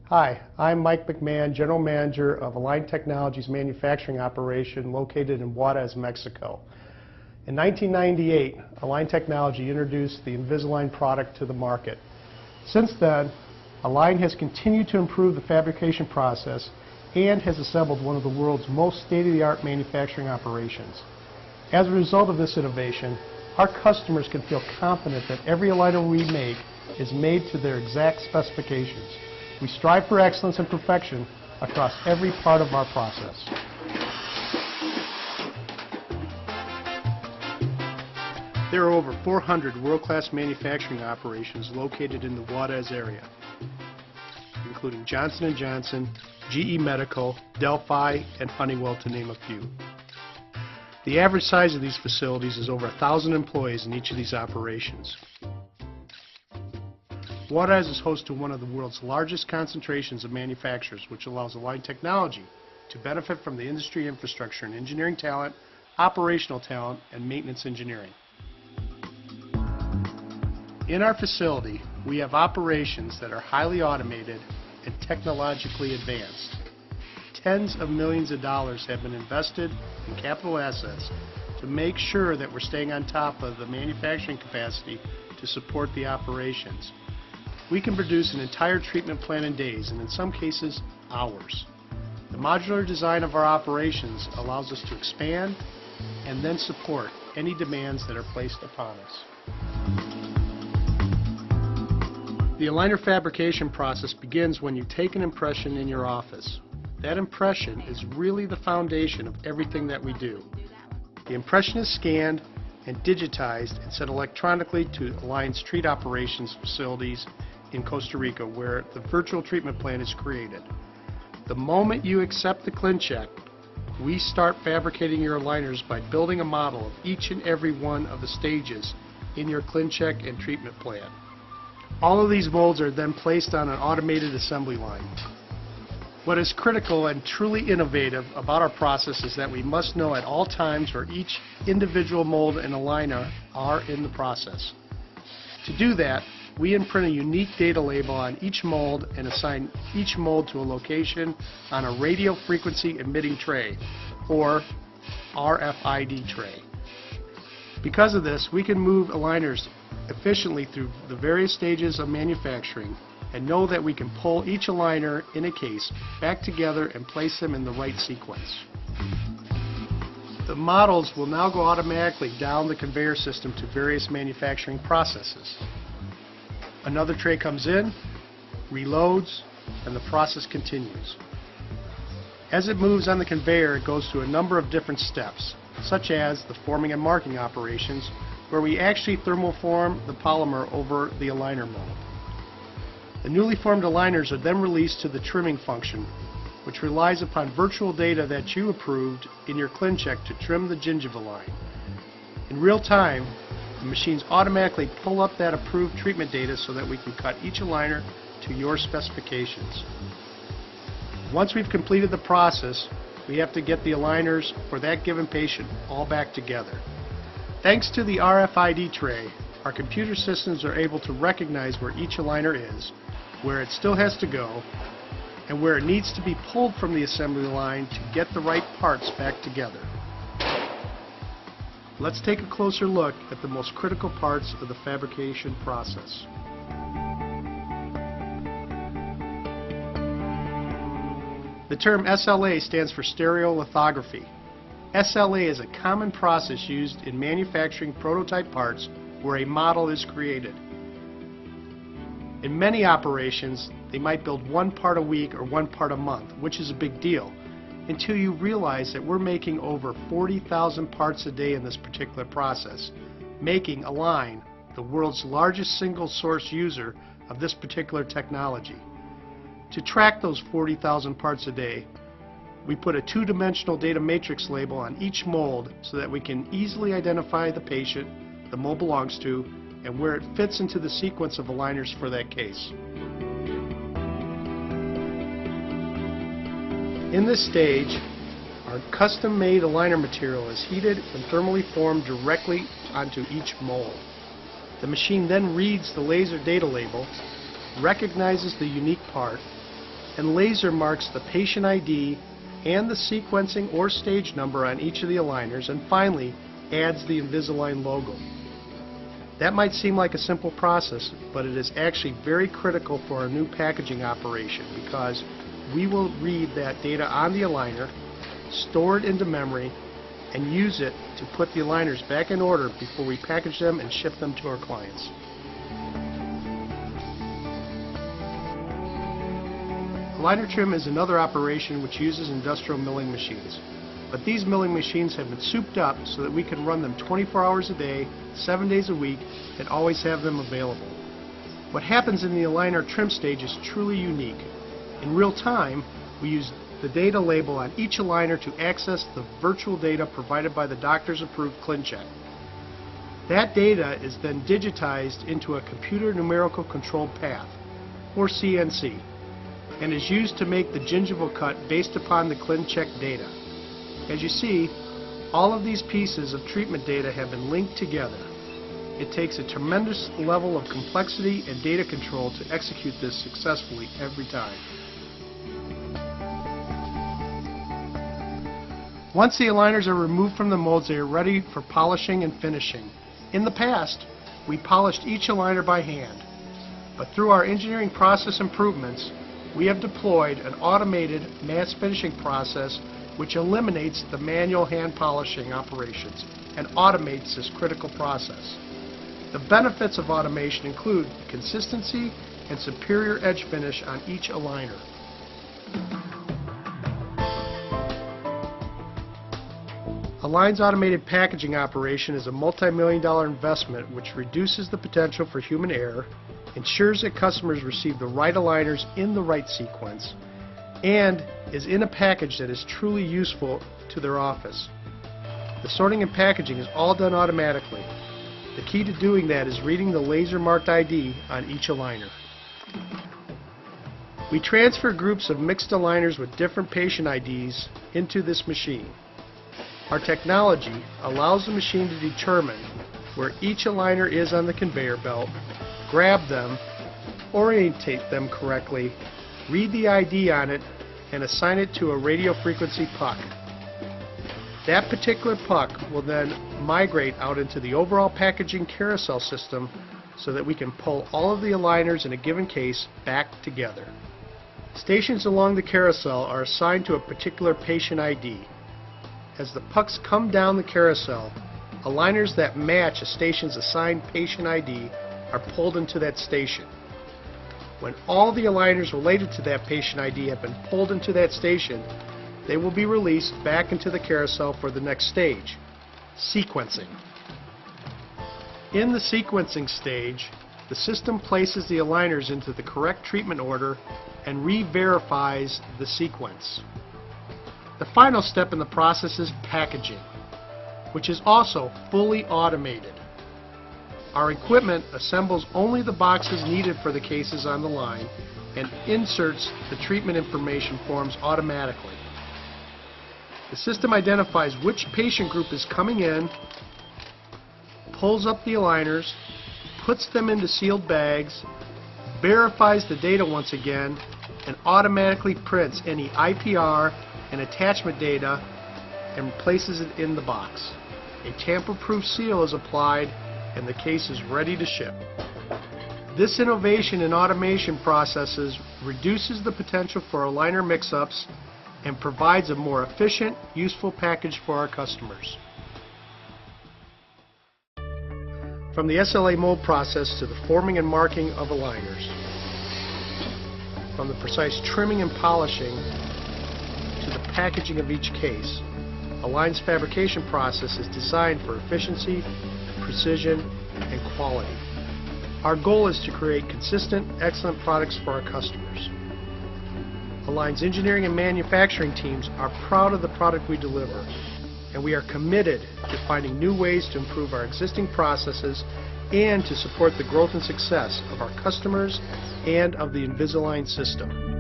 Hi, I'm Mike McMahon, General Manager of Align Technology's manufacturing operation located in Juarez, Mexico. In 1998, Align Technology introduced the Invisalign product to the market. Since then, Align has continued to improve the fabrication process and has assembled one of the world's most state-of-the-art manufacturing operations. As a result of this innovation, our customers can feel confident that every aligner we make is made to their exact specifications. We strive for excellence and perfection across every part of our process. There are over 400 world-class manufacturing operations located in the Juarez area, including Johnson & Johnson, GE Medical, Delphi, and Honeywell, to name a few. The average size of these facilities is over 1,000 employees in each of these operations. Juarez is host to one of the world's largest concentrations of manufacturers, which allows Align Technology to benefit from the industry infrastructure and engineering talent, operational talent, and maintenance engineering. In our facility, we have operations that are highly automated and technologically advanced. Tens of millions of dollars have been invested in capital assets to make sure that we're staying on top of the manufacturing capacity to support the operations. We can produce an entire treatment plan in days, and in some cases, hours. The modular design of our operations allows us to expand and then support any demands that are placed upon us. The aligner fabrication process begins when you take an impression in your office. That impression is really the foundation of everything that we do. The impression is scanned and digitized and sent electronically to Align's treat operations facilities in Costa Rica, where the virtual treatment plan is created. The moment you accept the ClinCheck, we start fabricating your aligners by building a model of each and every one of the stages in your ClinCheck and treatment plan. All of these molds are then placed on an automated assembly line. What is critical and truly innovative about our process is that we must know at all times where each individual mold and aligner are in the process. To do that, we imprint a unique data label on each mold and assign each mold to a location on a radio frequency emitting tray, or RFID tray. Because of this, we can move aligners efficiently through the various stages of manufacturing and know that we can pull each aligner in a case back together and place them in the right sequence. The models will now go automatically down the conveyor system to various manufacturing processes. Another tray comes in, reloads, and the process continues. As it moves on the conveyor, it goes through a number of different steps, such as the forming and marking operations, where we actually thermoform the polymer over the aligner mold. The newly formed aligners are then released to the trimming function, which relies upon virtual data that you approved in your ClinCheck to trim the gingiva line. In real time, the machines automatically pull up that approved treatment data so that we can cut each aligner to your specifications. Once we've completed the process, we have to get the aligners for that given patient all back together. Thanks to the RFID tray, our computer systems are able to recognize where each aligner is, where it still has to go, and where it needs to be pulled from the assembly line to get the right parts back together. Let's take a closer look at the most critical parts of the fabrication process. The term SLA stands for stereolithography. SLA is a common process used in manufacturing prototype parts where a model is created. In many operations, they might build one part a week or one part a month, which is a big deal, until you realize that we're making over 40,000 parts a day in this particular process, making Align the world's largest single source user of this particular technology. To track those 40,000 parts a day, we put a two-dimensional data matrix label on each mold so that we can easily identify the patient the mold belongs to and where it fits into the sequence of aligners for that case. In this stage, our custom-made aligner material is heated and thermally formed directly onto each mold. The machine then reads the laser data label, recognizes the unique part, and laser marks the patient ID and the sequencing or stage number on each of the aligners, and finally adds the Invisalign logo. That might seem like a simple process, but it is actually very critical for our new packaging operation, because we will read that data on the aligner, store it into memory, and use it to put the aligners back in order before we package them and ship them to our clients. Aligner trim is another operation which uses industrial milling machines. But these milling machines have been souped up so that we can run them 24 hours a day, 7 days a week, and always have them available. What happens in the aligner trim stage is truly unique. In real time, we use the data label on each aligner to access the virtual data provided by the doctor's approved ClinCheck. That data is then digitized into a computer numerical controlled path, or CNC, and is used to make the gingival cut based upon the ClinCheck data. As you see, all of these pieces of treatment data have been linked together. It takes a tremendous level of complexity and data control to execute this successfully every time. Once the aligners are removed from the molds, they are ready for polishing and finishing. In the past, we polished each aligner by hand, but through our engineering process improvements, we have deployed an automated mass finishing process which eliminates the manual hand polishing operations and automates this critical process. The benefits of automation include consistency and superior edge finish on each aligner. Align's automated packaging operation is a multi-million-dollar investment which reduces the potential for human error, ensures that customers receive the right aligners in the right sequence, and is in a package that is truly useful to their office. The sorting and packaging is all done automatically. The key to doing that is reading the laser marked ID on each aligner. We transfer groups of mixed aligners with different patient IDs into this machine. Our technology allows the machine to determine where each aligner is on the conveyor belt, grab them, orientate them correctly, read the ID on it, and assign it to a radio frequency puck. That particular puck will then migrate out into the overall packaging carousel system so that we can pull all of the aligners in a given case back together. Stations along the carousel are assigned to a particular patient ID. As the pucks come down the carousel, aligners that match a station's assigned patient ID are pulled into that station. When all the aligners related to that patient ID have been pulled into that station, they will be released back into the carousel for the next stage, sequencing. In the sequencing stage, the system places the aligners into the correct treatment order and re-verifies the sequence. The final step in the process is packaging, which is also fully automated. Our equipment assembles only the boxes needed for the cases on the line and inserts the treatment information forms automatically. The system identifies which patient group is coming in, pulls up the aligners, puts them into sealed bags, verifies the data once again, and automatically prints any IPR and attachment data and places it in the box. A tamper-proof seal is applied and the case is ready to ship. This innovation in automation processes reduces the potential for aligner mix-ups and provides a more efficient, useful package for our customers. From the SLA mold process to the forming and marking of aligners, from the precise trimming and polishing to the packaging of each case, Align's fabrication process is designed for efficiency, precision, and quality. Our goal is to create consistent, excellent products for our customers. Align's engineering and manufacturing teams are proud of the product we deliver, and we are committed to finding new ways to improve our existing processes and to support the growth and success of our customers and of the Invisalign system.